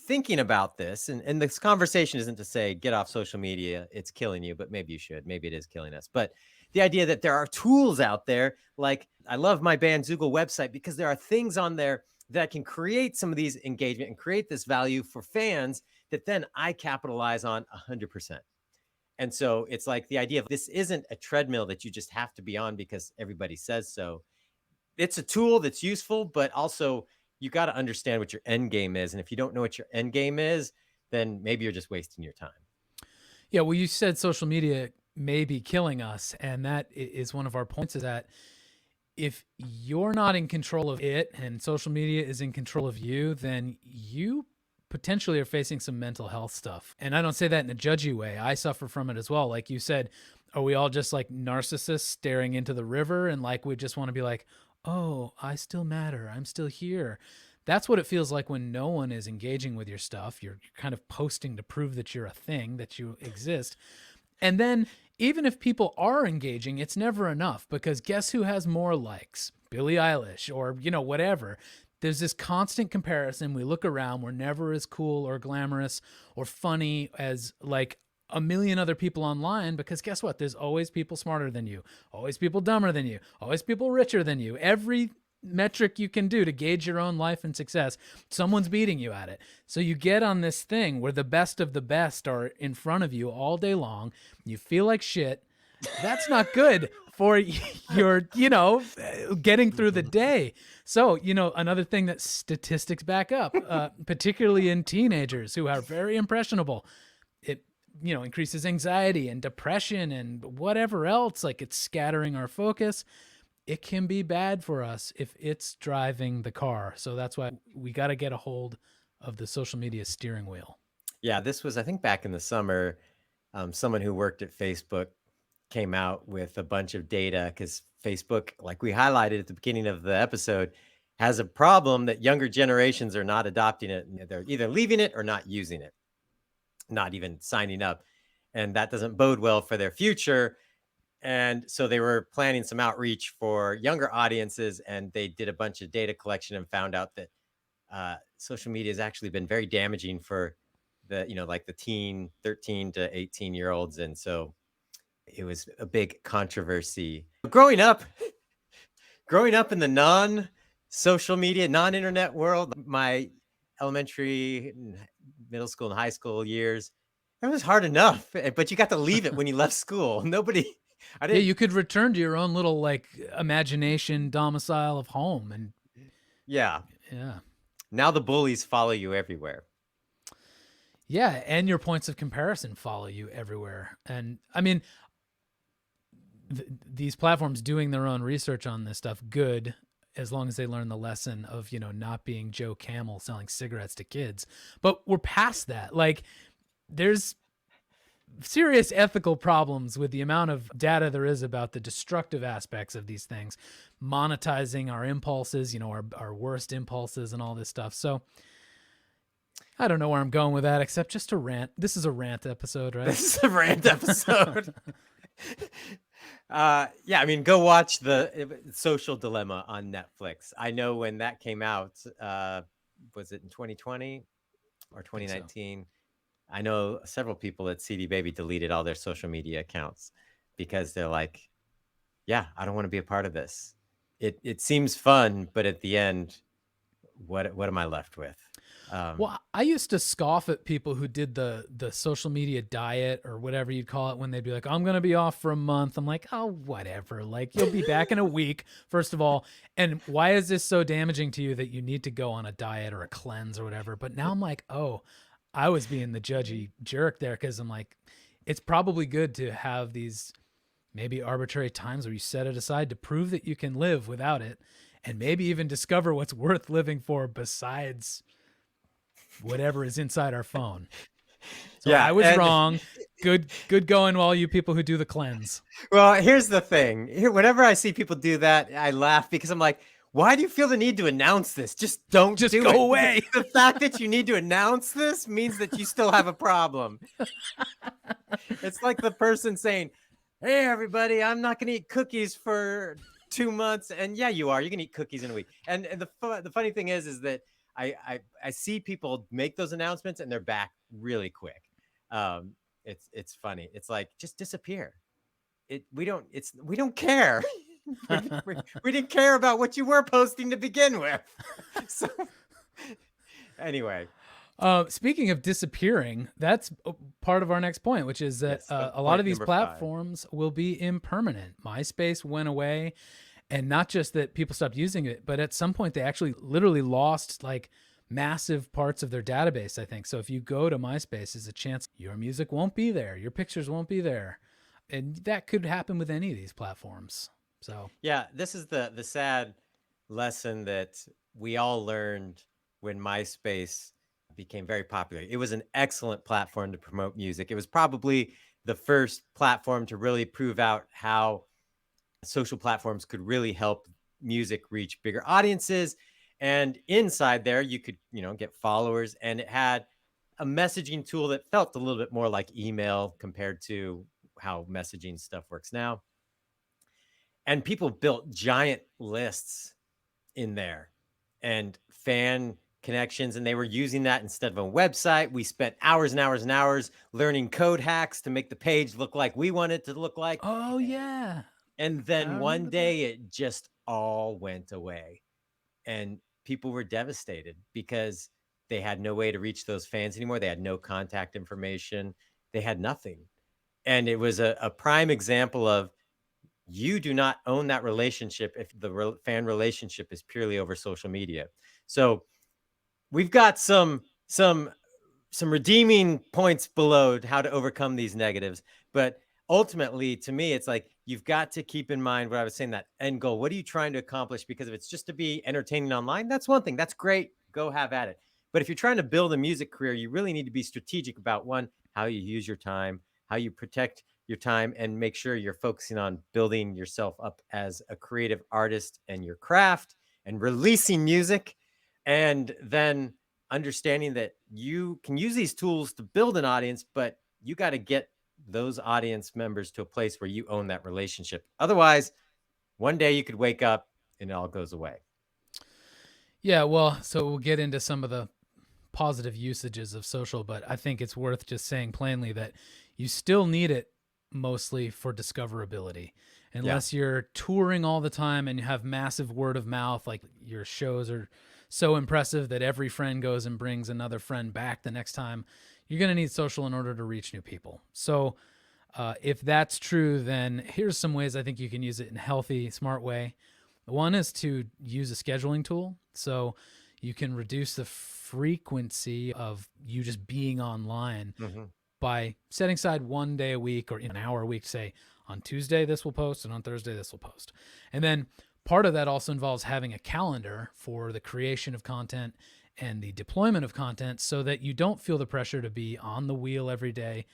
thinking about this, and this conversation isn't to say get off social media, it's killing you, but maybe you should. Maybe it is killing us. But the idea that there are tools out there, like I love my band Zoogle website because there are things on there that can create some of these engagement and create this value for fans that then I capitalize on 100%. And so it's like the idea of this isn't a treadmill that you just have to be on because everybody says so. It's a tool that's useful, but also you got to understand what your end game is. And if you don't know what your end game is, then maybe you're just wasting your time. Yeah, well, you said social media may be killing us. And that is one of our points, is that if you're not in control of it and social media is in control of you, then you potentially are facing some mental health stuff. And I don't say that in a judgy way. I suffer from it as well. Like you said, are we all just like narcissists staring into the river and like we just want to be like, oh, I still matter, I'm still here? That's what it feels like when no one is engaging with your stuff. You're kind of posting to prove that you're a thing, that you exist. And then even if people are engaging, it's never enough, because guess who has more likes? Billie Eilish or, whatever. There's this constant comparison. We look around, we're never as cool or glamorous or funny as like a million other people online, because guess what? There's always people smarter than you, always people dumber than you, always people richer than you. Every metric you can do to gauge your own life and success, someone's beating you at it. So you get on this thing where the best of the best are in front of you all day long. You feel like shit. That's not good for your, getting through the day. So, another thing that statistics back up, particularly in teenagers who are very impressionable, it, increases anxiety and depression and whatever else, like it's scattering our focus. It can be bad for us if it's driving the car. So that's why we got to get a hold of the social media steering wheel. Yeah, this was, I think, back in the summer. Someone who worked at Facebook came out with a bunch of data because Facebook, like we highlighted at the beginning of the episode, has a problem that younger generations are not adopting it. They're either leaving it or not using it, not even signing up. And that doesn't bode well for their future. And so they were planning some outreach for younger audiences, and they did a bunch of data collection and found out that social media has actually been very damaging for the, like the 13 to 18-year-olds. And so it was a big controversy. Growing up in the non-social media, non-internet world, my elementary, middle school, and high school years, it was hard enough. But you got to leave it when you left school. I didn't. Yeah, you could return to your own little imagination domicile of home, and Yeah. Now the bullies follow you everywhere. Yeah, and your points of comparison follow you everywhere. And I mean, these platforms doing their own research on this stuff, good, as long as they learn the lesson of, not being Joe Camel selling cigarettes to kids. But we're past that. Like, there's serious ethical problems with the amount of data there is about the destructive aspects of these things, monetizing our impulses, our worst impulses and all this stuff. So I don't know where I'm going with that, except just to rant. This is a rant episode, right? This is a rant episode. Yeah, I mean, go watch the Social Dilemma on Netflix. I know when that came out, was it in 2020 or 2019? I know several people at CD Baby deleted all their social media accounts because they're like, yeah, I don't want to be a part of this. It seems fun, but at the end, what am I left with? Well, I used to scoff at people who did the social media diet or whatever you'd call it, when they'd be like, I'm going to be off for a month. I'm like, oh, whatever. Like, you'll be back in a week, first of all. And why is this so damaging to you that you need to go on a diet or a cleanse or whatever? But now I'm like, oh, I was being the judgy jerk there, because I'm like, it's probably good to have these maybe arbitrary times where you set it aside to prove that you can live without it, and maybe even discover what's worth living for besides whatever is inside our phone. So yeah, I was wrong. Good going, all you people who do the cleanse. Well, here's the thing. Whenever I see people do that, I laugh, because I'm like, why do you feel the need to announce this? Just don't just do go it. away. The fact that you need to announce this means that you still have a problem. It's like the person saying, hey, everybody, I'm not going to eat cookies for 2 months. And yeah, you are. You're going to eat cookies in a week. And the funny thing is that I see people make those announcements and they're back really quick. It's funny. It's like, just disappear. We don't care. we didn't care about what you were posting to begin with. So anyway, speaking of disappearing, that's part of our next point, which is that a lot of these platforms will be impermanent. MySpace went away, and not just that people stopped using it, but at some point they actually literally lost like massive parts of their database, I think. So if you go to MySpace, there's a chance your music won't be there, your pictures won't be there. And that could happen with any of these platforms. So yeah, this is the sad lesson that we all learned when MySpace became very popular. It was an excellent platform to promote music. It was probably the first platform to really prove out how social platforms could really help music reach bigger audiences. And inside there, you could, get followers, and it had a messaging tool that felt a little bit more like email compared to how messaging stuff works now. And people built giant lists in there and fan connections, and they were using that instead of a website. We spent hours and hours and hours learning code hacks to make the page look like we want it to look like. Oh yeah. And I then one remember that. day it just all went away. And people were devastated because they had no way to reach those fans anymore. They had no contact information. They had nothing. And it was a prime example of, you do not own that relationship if the fan relationship is purely over social media. So we've got some redeeming points below how to overcome these negatives. But ultimately, to me, it's like, you've got to keep in mind what I was saying, that end goal. What are you trying to accomplish? Because if it's just to be entertaining online, that's one thing. That's great. Go have at it. But if you're trying to build a music career, you really need to be strategic about, one, how you use your time, how you protect your time, and make sure you're focusing on building yourself up as a creative artist and your craft and releasing music. And then understanding that you can use these tools to build an audience, but you got to get those audience members to a place where you own that relationship. Otherwise, one day you could wake up and it all goes away. Yeah, well, so we'll get into some of the positive usages of social, but I think it's worth just saying plainly that you still need it mostly for discoverability. Unless you're touring all the time and you have massive word of mouth, like your shows are so impressive that every friend goes and brings another friend back the next time, you're going to need social in order to reach new people. So if that's true, then here's some ways I think you can use it in a healthy, smart way. One is to use a scheduling tool. So you can reduce the frequency of you just being online by setting aside one day a week or an hour a week to say, on Tuesday, this will post, and on Thursday, this will post. And then part of that also involves having a calendar for the creation of content and the deployment of content, so that you don't feel the pressure to be on the wheel every day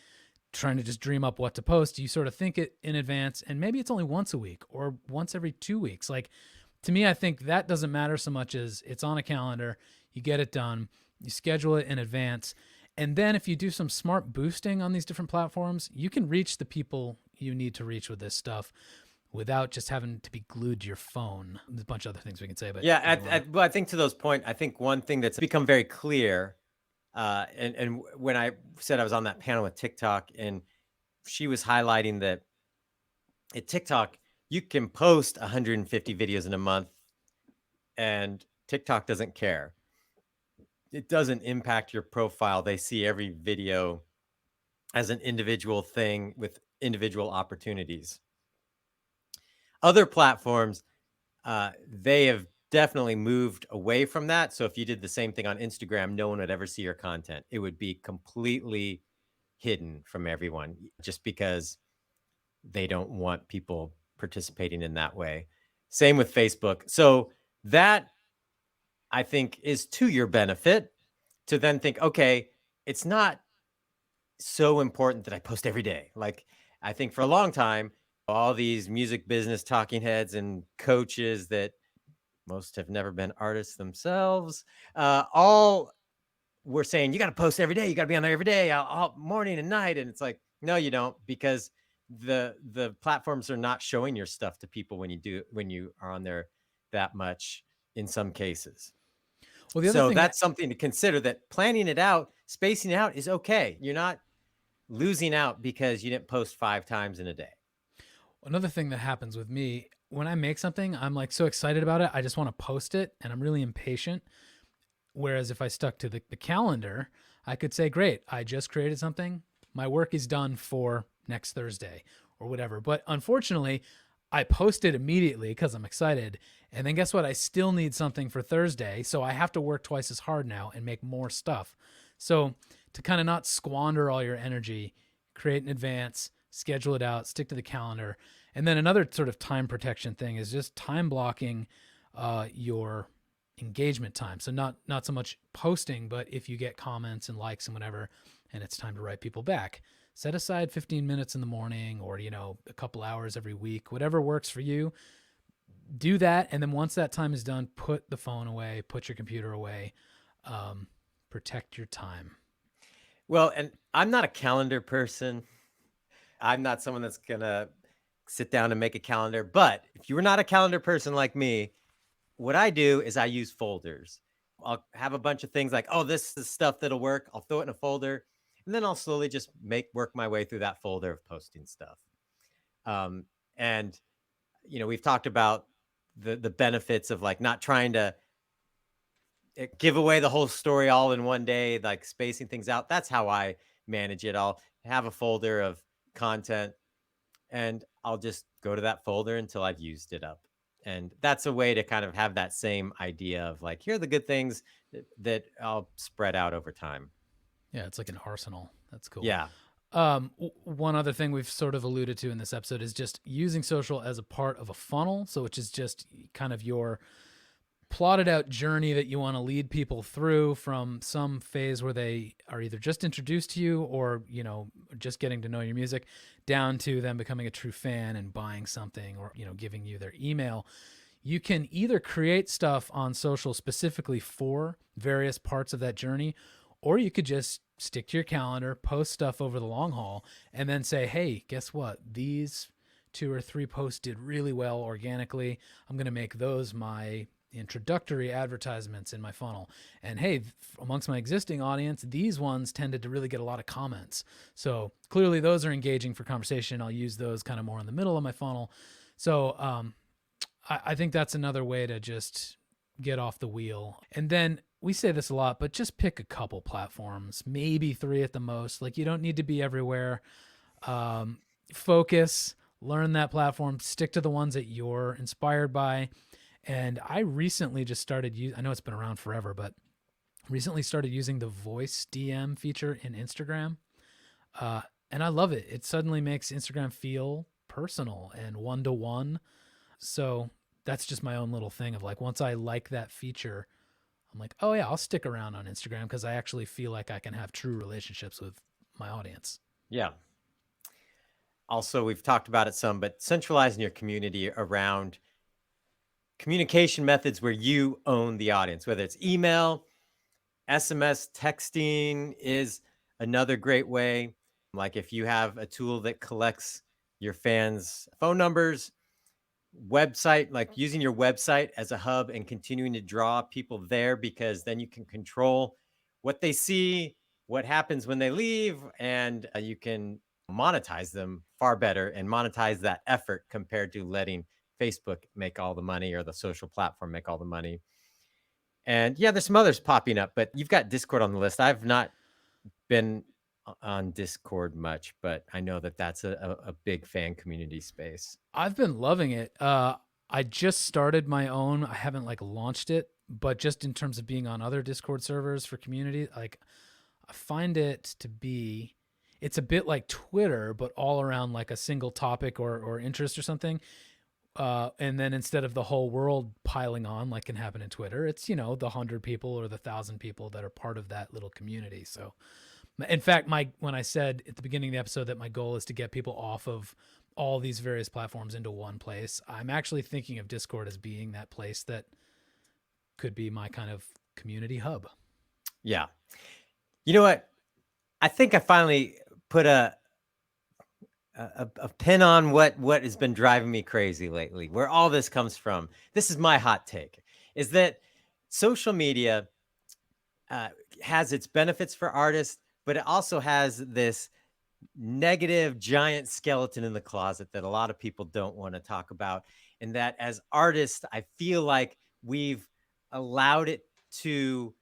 trying to just dream up what to post. You sort of think it in advance, and maybe it's only once a week or once every 2 weeks. Like, to me, I think that doesn't matter so much as it's on a calendar, you get it done, you schedule it in advance. And then if you do some smart boosting on these different platforms, you can reach the people you need to reach with this stuff without just having to be glued to your phone. There's a bunch of other things we can say, but well, I think to those point, I think one thing that's become very clear, and when I said I was on that panel with TikTok, and she was highlighting that at TikTok, you can post 150 videos in a month and TikTok doesn't care. It doesn't impact your profile. They see every video as an individual thing with individual opportunities. Other platforms, they have definitely moved away from that. So if you did the same thing on Instagram, no one would ever see your content. It would be completely hidden from everyone, just because they don't want people participating in that way. Same with Facebook. So that, I think, is to your benefit, to then think, okay, it's not so important that I post every day. Like, I think for a long time, all these music business talking heads and coaches that most have never been artists themselves, all were saying, you got to post every day. You got to be on there every day, all morning and night. And it's like, no, you don't, because the platforms are not showing your stuff to people when you are on there that much in some cases. well, the other So thing that's something to consider, that planning it out, spacing it out is okay. You're not losing out because you didn't post 5 times in a day. another thing that happens with me when I make something, I'm like so excited about it, I just want to post it, and I'm really impatient. Whereas if I stuck to the calendar, I could say, great, I just created something. My work is done for next Thursday or whatever. But unfortunately, I post it immediately because I'm excited. And then guess what? I still need something for Thursday. So I have to work twice as hard now and make more stuff. So to kind of not squander all your energy, create in advance, schedule it out, stick to the calendar. And then another sort of time protection thing is just time blocking your engagement time. So not so much posting, but if you get comments and likes and whatever, and it's time to write people back, set aside 15 minutes in the morning, or, a couple hours every week, whatever works for you. Do that. And then once that time is done, put the phone away, put your computer away, protect your time. Well, and I'm not a calendar person. I'm not someone that's going to sit down and make a calendar. But if you're not a calendar person like me, what I do is I use folders. I'll have a bunch of things like, oh, this is stuff that'll work. I'll throw it in a folder, and then I'll slowly just work my way through that folder of posting stuff. Um, and we've talked about the benefits of like not trying to give away the whole story all in one day, like spacing things out. That's how I manage it. I'll have a folder of content and I'll just go to that folder until I've used it up. And that's a way to kind of have that same idea of like, here are the good things that I'll spread out over time. Yeah, it's like an arsenal. That's cool. Yeah. One other thing we've sort of alluded to in this episode is just using social as a part of a funnel. So, which is just kind of your plotted out journey that you want to lead people through from some phase where they are either just introduced to you or, just getting to know your music down to them becoming a true fan and buying something or, giving you their email. You can either create stuff on social specifically for various parts of that journey, or you could just stick to your calendar, post stuff over the long haul, and then say, hey, guess what? These 2 or 3 posts did really well organically. I'm going to make those my introductory advertisements in my funnel. And hey, amongst my existing audience, these ones tended to really get a lot of comments. So clearly those are engaging for conversation. I'll use those kind of more in the middle of my funnel. So I think that's another way to just get off the wheel. And then we say this a lot, but just pick a couple platforms, maybe 3 at the most. Like, you don't need to be everywhere. Focus, learn that platform, stick to the ones that you're inspired by. And I recently just started I know it's been around forever, but recently started using the voice DM feature in Instagram. And I love it. It suddenly makes Instagram feel personal and one-to-one. So that's just my own little thing of like, once I like that feature, I'm like, oh yeah, I'll stick around on Instagram because I actually feel like I can have true relationships with my audience. Yeah. Also, we've talked about it some, but centralizing your community around communication methods where you own the audience, whether it's email, SMS, texting is another great way. Like if you have a tool that collects your fans' phone numbers, website, like using your website as a hub and continuing to draw people there, because then you can control what they see, what happens when they leave, and you can monetize them far better and monetize that effort compared to letting Facebook make all the money or the social platform make all the money. And yeah, there's some others popping up, but you've got Discord on the list. I've not been on Discord much, but I know that that's a big fan community space. I've been loving it. I just started my own. I haven't like launched it, but just in terms of being on other Discord servers for community, like I find it to be, it's a bit like Twitter, but all around like a single topic or interest or something. And then instead of the whole world piling on, like can happen in Twitter, it's, the 100 people or the 1,000 people that are part of that little community. So in fact, when I said at the beginning of the episode that my goal is to get people off of all these various platforms into one place, I'm actually thinking of Discord as being that place that could be my kind of community hub. Yeah. You know what? I think I finally put a pin on what has been driving me crazy lately, where all this comes from. This is my hot take, is that social media has its benefits for artists, but it also has this negative giant skeleton in the closet that a lot of people don't want to talk about. And that as artists, I feel like we've allowed it to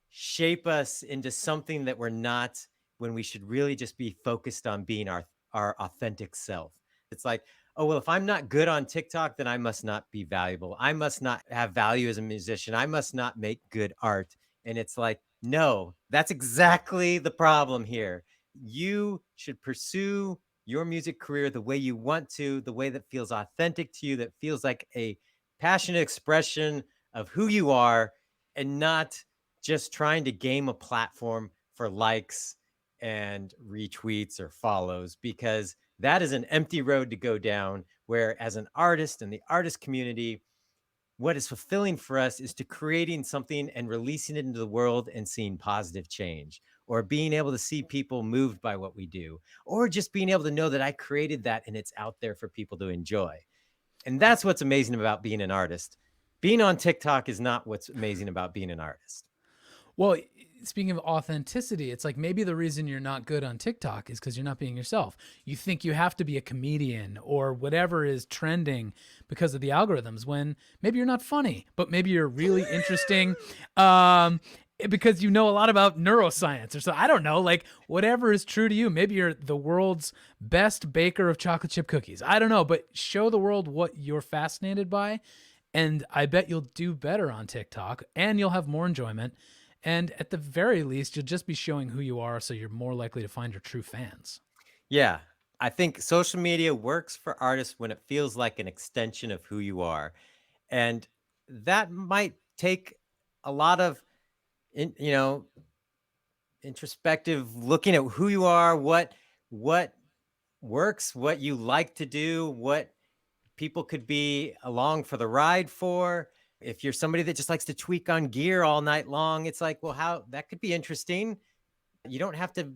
shape us into something that we're not, when we should really just be focused on being our authentic self. It's like, oh, well, if I'm not good on TikTok, then I must not be valuable. I must not have value as a musician. I must not make good art. And it's like, no, that's exactly the problem here. You should pursue your music career the way you want to, the way that feels authentic to you, that feels like a passionate expression of who you are, and not just trying to game a platform for likes and retweets or follows, because that is an empty road to go down. Where as an artist and the artist community, what is fulfilling for us is to creating something and releasing it into the world and seeing positive change, or being able to see people moved by what we do, or just being able to know that I created that and it's out there for people to enjoy. And that's what's amazing about being an artist. being on TikTok is not what's amazing about being an artist. Well, speaking of authenticity, it's like maybe the reason you're not good on TikTok is because you're not being yourself. You think you have to be a comedian or whatever is trending because of the algorithms, when maybe you're not funny, but maybe you're really interesting because you know a lot about neuroscience or so. I don't know, like whatever is true to you. Maybe you're the world's best baker of chocolate chip cookies. I don't know, but show the world what you're fascinated by. And I bet you'll do better on TikTok and you'll have more enjoyment. And at the very least, you'll just be showing who you are, so you're more likely to find your true fans. Yeah. I think social media works for artists when it feels like an extension of who you are. And that might take a lot of, introspective looking at who you are, what works, what you like to do, what people could be along for the ride for. If you're somebody that just likes to tweak on gear all night long, it's like, well, how that could be interesting. You don't have to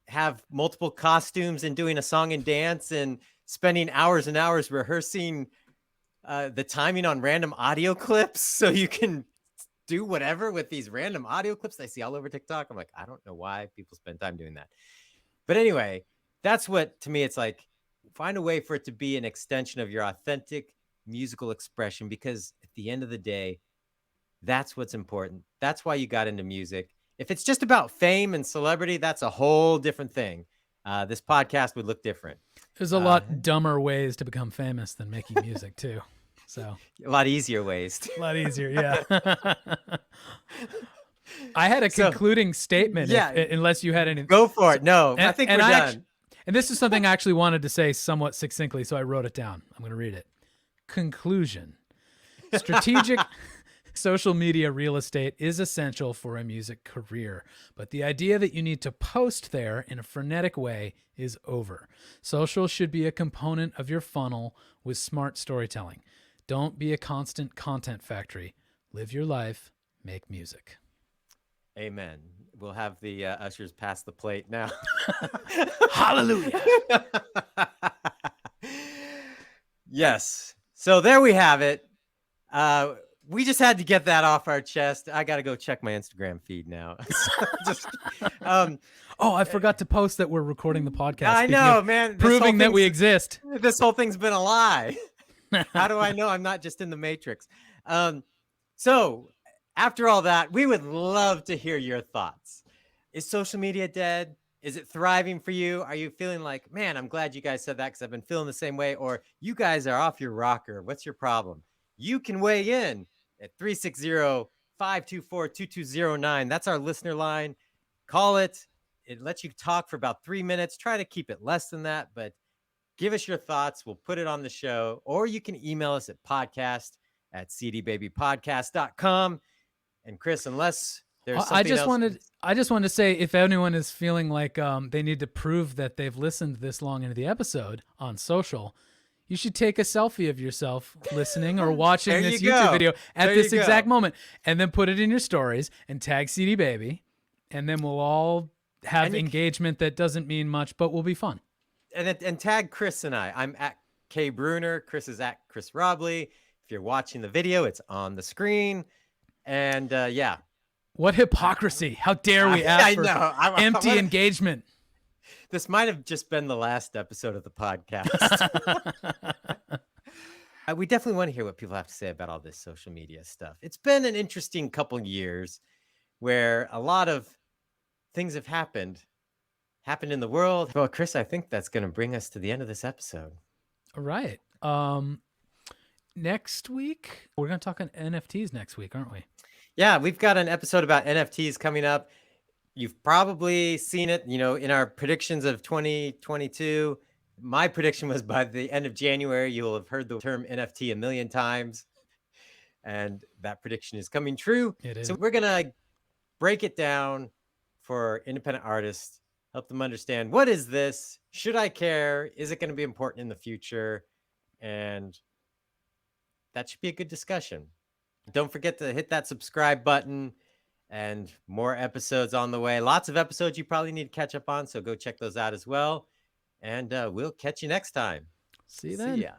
have multiple costumes and doing a song and dance and spending hours and hours rehearsing the timing on random audio clips so you can do whatever with these random audio clips I see all over TikTok. I'm like, I don't know why people spend time doing that. But anyway, that's what, to me, it's like, find a way for it to be an extension of your authentic musical expression, because at the end of the day, that's what's important. That's why you got into music. If it's just about fame and celebrity, that's a whole different thing. This podcast would look different. There's a lot dumber ways to become famous than making music too. So a lot easier ways. A lot easier, yeah. I had a concluding statement. Yeah, unless you had any. Go for it. No, I think we're done. And this is something I actually wanted to say somewhat succinctly, so I wrote it down. I'm going to read it. Conclusion. Strategic social media real estate is essential for a music career, but the idea that you need to post there in a frenetic way is over. Social should be a component of your funnel with smart storytelling. Don't be a constant content factory. Live your life, make music. Amen. We'll have the ushers pass the plate now. Hallelujah. Yes. So there we have it. We just had to get that off our chest. I got to go check my Instagram feed now. I forgot to post that we're recording the podcast. I know, man. Proving that we exist. This whole thing's been a lie. How do I know I'm not just in the Matrix? So after all that, we would love to hear your thoughts. Is social media dead? Is it thriving for you? Are you feeling like, man, I'm glad you guys said that because I've been feeling the same way? Or you guys are off your rocker. What's your problem? You can weigh in at 360-524-2209. That's our listener line. Call it. It lets you talk for about 3 minutes. Try to keep it less than that, but give us your thoughts. We'll put it on the show. Or you can email us at podcast@cdbabypodcast.com. And Chris, unless there's something I just wanted to say, if anyone is feeling like they need to prove that they've listened this long into the episode on social, you should take a selfie of yourself listening or watching this YouTube video at this exact moment, and then put it in your stories and tag CD Baby, and then we'll all have engagement that doesn't mean much, but will be fun. And tag Chris and I. I'm at K Bruner. Chris is at Chris Robley. If you're watching the video, it's on the screen. And yeah. What hypocrisy. How dare we ask for empty engagement. This might have just been the last episode of the podcast. We definitely want to hear what people have to say about all this social media stuff. It's been an interesting couple years where a lot of things have happened in the world. Well, Chris, I think that's going to bring us to the end of this episode. All right. Next week, we're going to talk on NFTs next week, aren't we? Yeah, we've got an episode about NFTs coming up. You've probably seen it, in our predictions of 2022. My prediction was by the end of January, you'll have heard the term NFT a million times. And that prediction is coming true. It is. So we're going to break it down for independent artists, help them understand, what is this? Should I care? Is it going to be important in the future? And that should be a good discussion. Don't forget to hit that subscribe button, and more episodes on the way. Lots of episodes you probably need to catch up on, so go check those out as well. And we'll catch you next time. See you then. See ya.